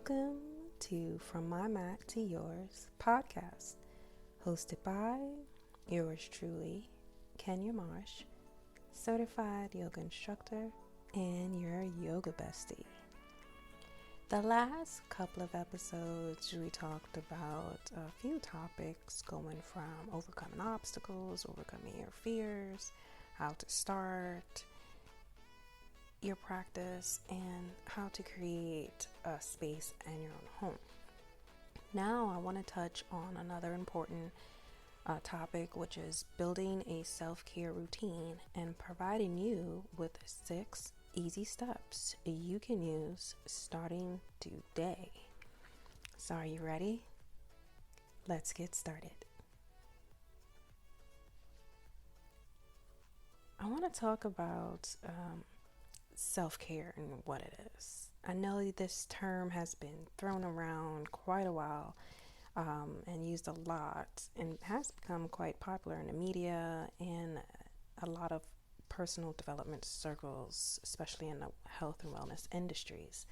Welcome to From My Mat to Yours podcast, hosted by yours truly, Kenya Marsh, certified yoga instructor and your yoga bestie. The last couple of episodes, we talked about a few topics going from overcoming obstacles, overcoming your fears, how to start your practice, and how to create a space in your own home. Now I want to touch on another important topic, which is building a self-care routine and providing you with 6 easy steps you can use starting today. So are you ready? Let's get started. I want to talk about self-care and what it is. I know this term has been thrown around quite a while and used a lot, and has become quite popular in the media and a lot of personal development circles, especially in the health and wellness industries.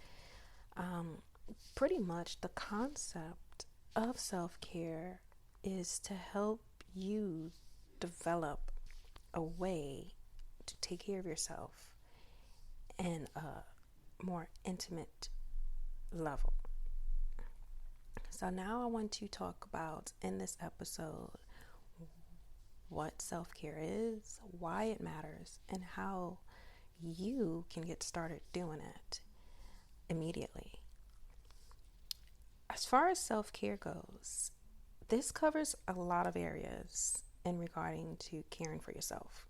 Pretty much the concept of self-care is to help you develop a way to take care of yourself in a more intimate level. So now I want to talk about in this episode what self-care is, why it matters, and how you can get started doing it immediately. As far as self-care goes, this covers a lot of areas in regarding to caring for yourself.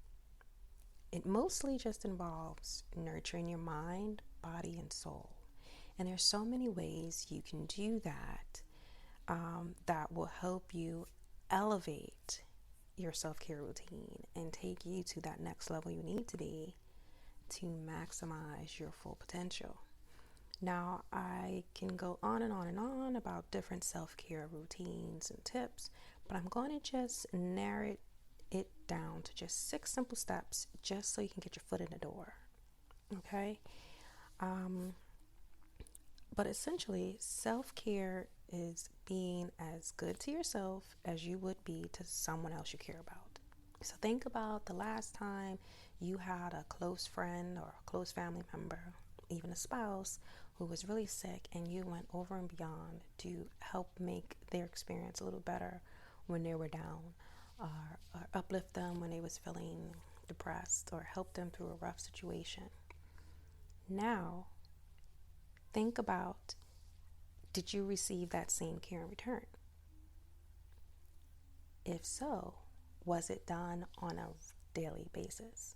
It mostly just involves nurturing your mind, body, and soul. And there's so many ways you can do that that will help you elevate your self-care routine and take you to that next level you need to be to maximize your full potential. Now, I can go on and on and on about different self-care routines and tips, but I'm going to just narrow it down to just 6 simple steps just so you can get your foot in the door. Okay? But essentially, self-care is being as good to yourself as you would be to someone else you care about. So think about the last time you had a close friend or a close family member, even a spouse, who was really sick, and you went over and beyond to help make their experience a little better when they were down, or uplift them when they was feeling depressed, or help them through a rough situation. Now, think about, did you receive that same care in return? If so, was it done on a daily basis?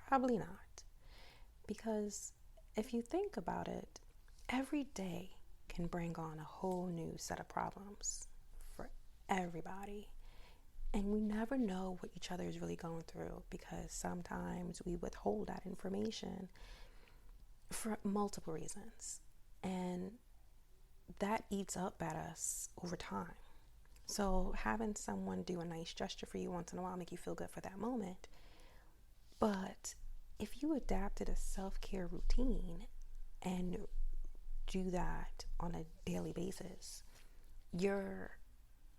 Probably not. Because if you think about it, every day can bring on a whole new set of problems for everybody. And we never know what each other is really going through, because sometimes we withhold that information for multiple reasons. And that eats up at us over time. So having someone do a nice gesture for you once in a while make you feel good for that moment. But if you adapted a self-care routine and do that on a daily basis, your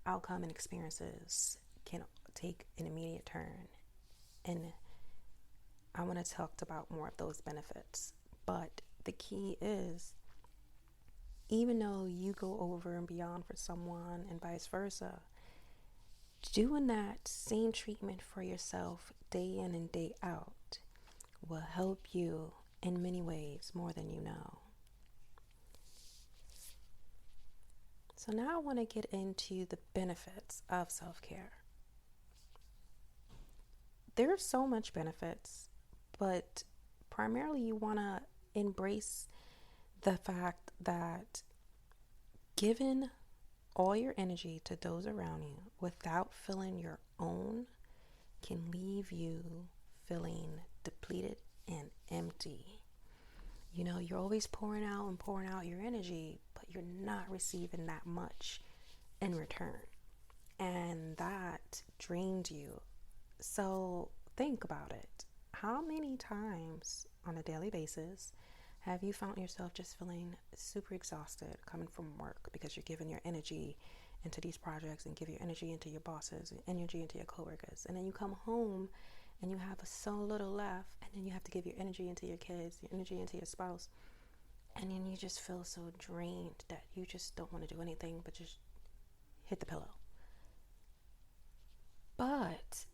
outcome and experiences can take an immediate turn. And I want to talk about more of those benefits. But the key is, even though you go over and beyond for someone and vice versa, doing that same treatment for yourself day in and day out will help you in many ways more than you know. So now I want to get into the benefits of self-care. There are so much benefits, but primarily you want to embrace the fact that giving all your energy to those around you without filling your own can leave you feeling depleted and empty. You know, you're always pouring out your energy, but you're not receiving that much in return. And that drains you. So think about it. How many times on a daily basis Have you found yourself just feeling super exhausted coming from work because you're giving your energy into these projects and give your energy into your bosses and energy into your coworkers, and then you come home and you have so little left, and then you have to give your energy into your kids, your energy into your spouse, and then you just feel so drained that you just don't want to do anything but just hit the pillow. But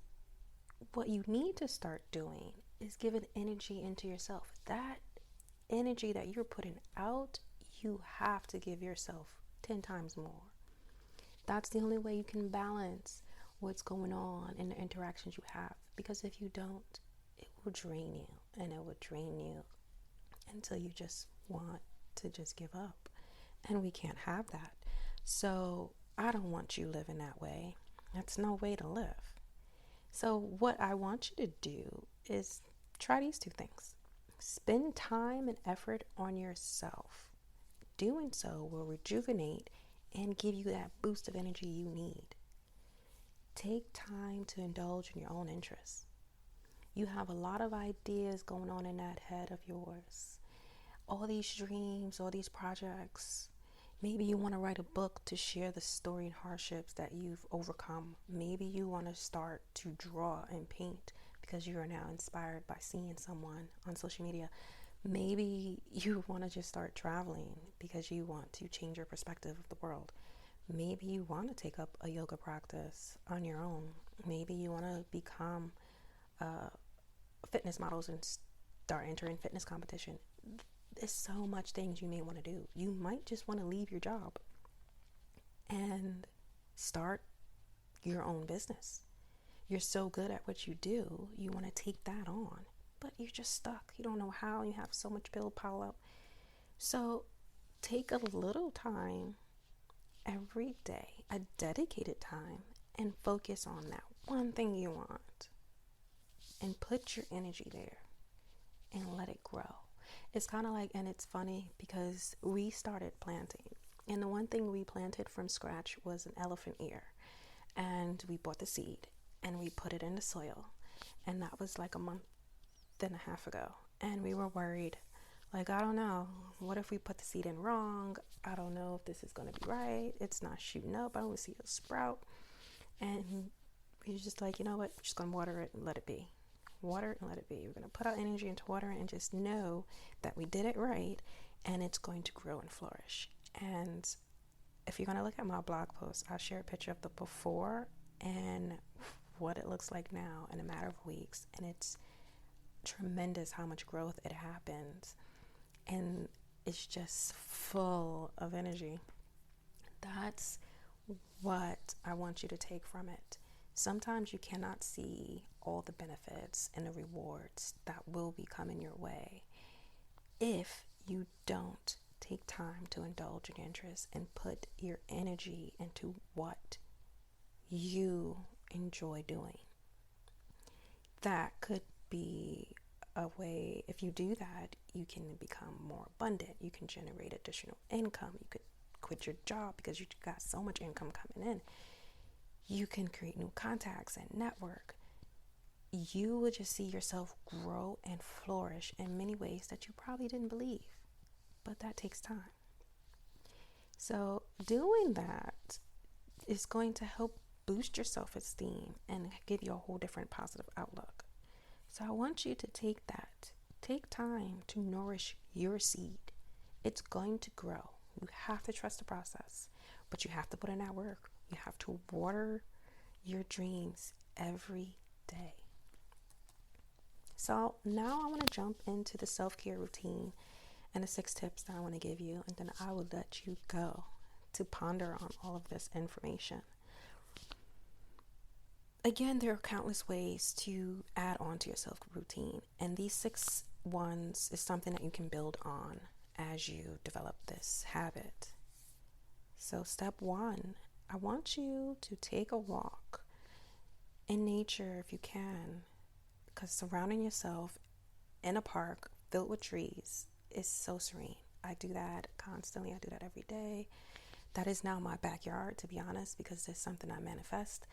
what you need to start doing is giving energy into yourself. That energy that you're putting out, you have to give yourself 10 times more. That's the only way you can balance what's going on in the interactions you have. Because if you don't, it will drain you, and it will drain you until you just want to just give up. And we can't have that. So I don't want you living that way. That's no way to live. So what I want you to do is try these two things. Spend time and effort on yourself. Doing so will rejuvenate and give you that boost of energy you need. Take time to indulge in your own interests. You have a lot of ideas going on in that head of yours. All these dreams, all these projects. Maybe you want to write a book to share the story and hardships that you've overcome. Maybe you want to start to draw and paint because you are now inspired by seeing someone on social media. Maybe you want to just start traveling because you want to change your perspective of the world. Maybe you want to take up a yoga practice on your own. Maybe you want to become fitness models and start entering fitness competition. There's so much things you may want to do. You might just want to leave your job and start your own business. You're so good at what you do, you want to take that on, but you're just stuck. You don't know how. You have so much bill pile up. So take a little time every day, a dedicated time, and focus on that one thing you want, and put your energy there and let it grow. It's kind of like, and it's funny because we started planting, and the one thing we planted from scratch was an elephant ear, and we bought the seed and we put it in the soil, and that was like a month and a half ago, and we were worried, like, I don't know, what if we put the seed in wrong? I don't know if this is going to be right. It's not shooting up. I don't see a sprout. And we were just like, you know what, we're just going to water it and let it be. Water it and let it be. We're going to put our energy into water and just know that we did it right, and it's going to grow and flourish. And if you're going to look at my blog post, I'll share a picture of the before and what it looks like now in a matter of weeks. And it's tremendous how much growth it happens, and it's just full of energy. That's what I want you to take from it. Sometimes you cannot see all the benefits and the rewards that will be coming your way if you don't take time to indulge in interest and put your energy into what you enjoy doing. That could be a way, if you do that, you can become more abundant. You can generate additional income. You could quit your job because you got so much income coming in. You can create new contacts and network. You will just see yourself grow and flourish in many ways that you probably didn't believe, but that takes time. So doing that is going to help boost your self-esteem and give you a whole different positive outlook. So I want you to take time to nourish your seed. It's going to grow. You have to trust the process, but you have to put in that work. You have to water your dreams every day. So now I want to jump into the self-care routine and the 6 tips that I want to give you, and then I will let you go to ponder on all of this information. Again, there are countless ways to add on to your self-care routine, and these 6 ones is something that you can build on as you develop this habit. So step 1, I want you to take a walk in nature if you can, because surrounding yourself in a park filled with trees is so serene. I do that constantly. I do that every day. That is now my backyard, to be honest, because it's something I manifest.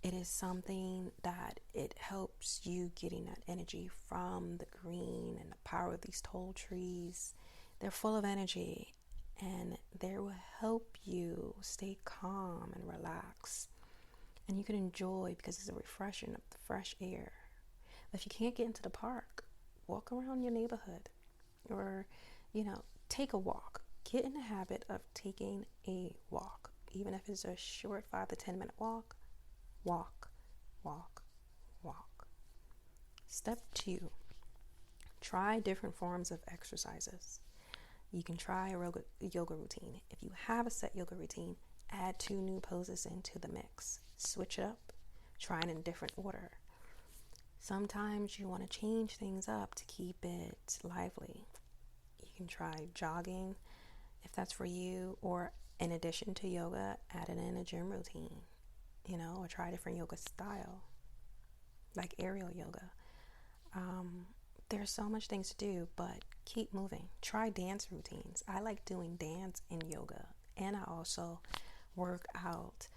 It is something that it helps you getting that energy from the green and the power of these tall trees. They're full of energy and they will help you stay calm and relax. And you can enjoy because it's a refreshing of the fresh air. If you can't get into the park, walk around your neighborhood or, take a walk. Get in the habit of taking a walk. Even if it's a short 5 to 10 minute walk, walk, walk, walk. Step 2, try different forms of exercises. You can try a yoga routine. If you have a set yoga routine, add 2 new poses into the mix. Switch it up. Try it in a different order. Sometimes you want to change things up to keep it lively. You can try jogging if that's for you, or in addition to yoga, add it in a gym routine, or try a different yoga style, like aerial yoga. There's so much things to do, but keep moving. Try dance routines. I like doing dance and yoga, and I also work out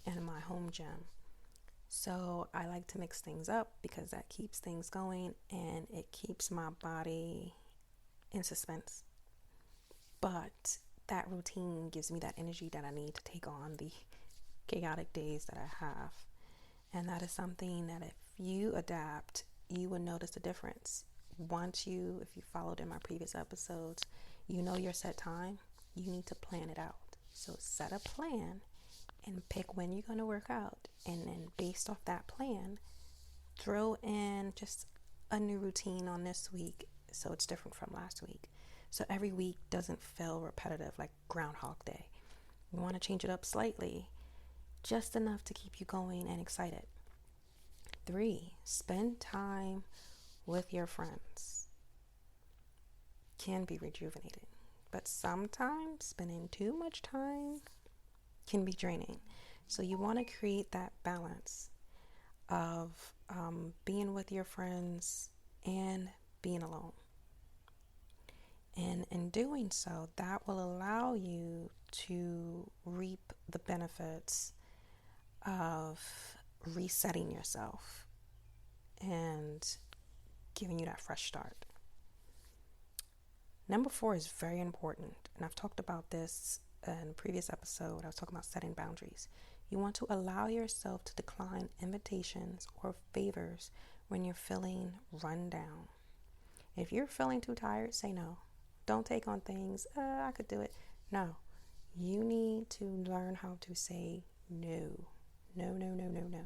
in my home gym. So I like to mix things up because that keeps things going and it keeps my body in suspense. But that routine gives me that energy that I need to take on the chaotic days that I have. And that is something that if you adapt, you will notice the difference. If you followed in my previous episodes, your set time, you need to plan it out. So set a plan and pick when you're going to work out. And then based off that plan, throw in just a new routine on this week so it's different from last week. So every week doesn't feel repetitive like Groundhog Day. You want to change it up slightly, just enough to keep you going and excited. 3, spend time with your friends. Can be rejuvenating, but sometimes spending too much time can be draining. So you want to create that balance of being with your friends and being alone. And in doing so, that will allow you to reap the benefits of resetting yourself and giving you that fresh start. Number 4 is very important, and I've talked about this in a previous episode. I was talking about setting boundaries. You want to allow yourself to decline invitations or favors when you're feeling run down. If you're feeling too tired, say no. Don't take on things, I could do it. No, you need to learn how to say no. No, no, no, no, no.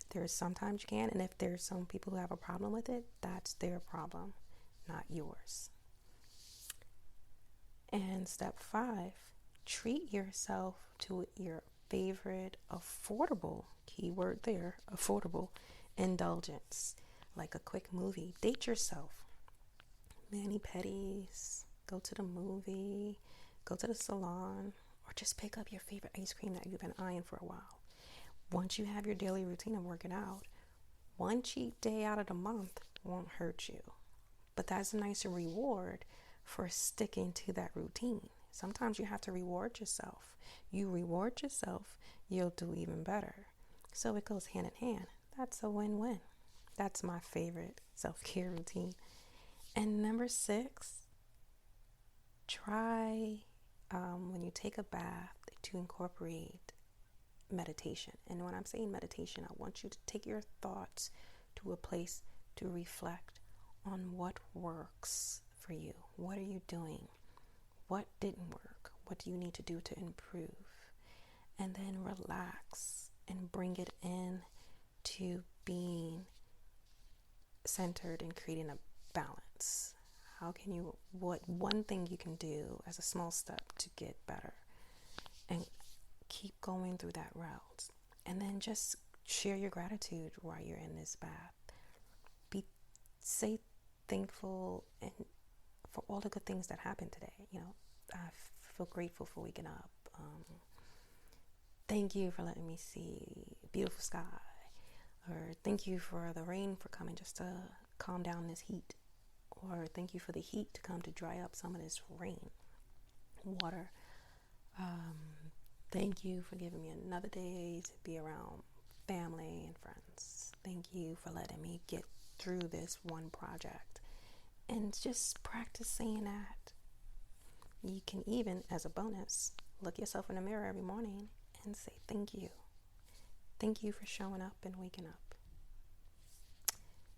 There's sometimes you can, and if there's some people who have a problem with it, that's their problem, not yours. And step 5, treat yourself to your favorite affordable, keyword there, affordable indulgence, like a quick movie. Date yourself. Mani-pedis, go to the movie, go to the salon, or just pick up your favorite ice cream that you've been eyeing for a while. Once you have your daily routine of working out, one cheat day out of the month won't hurt you. But that's a nice reward for sticking to that routine. Sometimes you have to reward yourself. You reward yourself, you'll do even better. So it goes hand in hand. That's a win-win. That's my favorite self-care routine. And number 6, try when you take a bath to incorporate meditation. And when I'm saying meditation, I want you to take your thoughts to a place to reflect on what works for you. What are you doing? What didn't work? What do you need to do to improve? And then relax and bring it in to being centered and creating a balance. What one thing you can do as a small step to get better, and keep going through that route. And then just share your gratitude while you're in this bath. Say thankful and for all the good things that happened today. I feel grateful for waking up. Thank you for letting me see a beautiful sky. Or thank you for the rain for coming just to calm down this heat. Or thank you for the heat to come to dry up some of this rain water. Thank you for giving me another day to be around family and friends. Thank you for letting me get through this one project and just practice saying that. You can even, as a bonus, look yourself in the mirror every morning and say thank you. Thank you for showing up and waking up.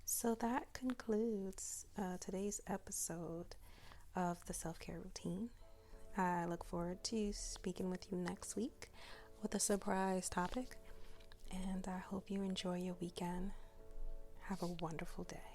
So that concludes today's episode of the self-care routine. I look forward to speaking with you next week with a surprise topic, and I hope you enjoy your weekend. Have a wonderful day.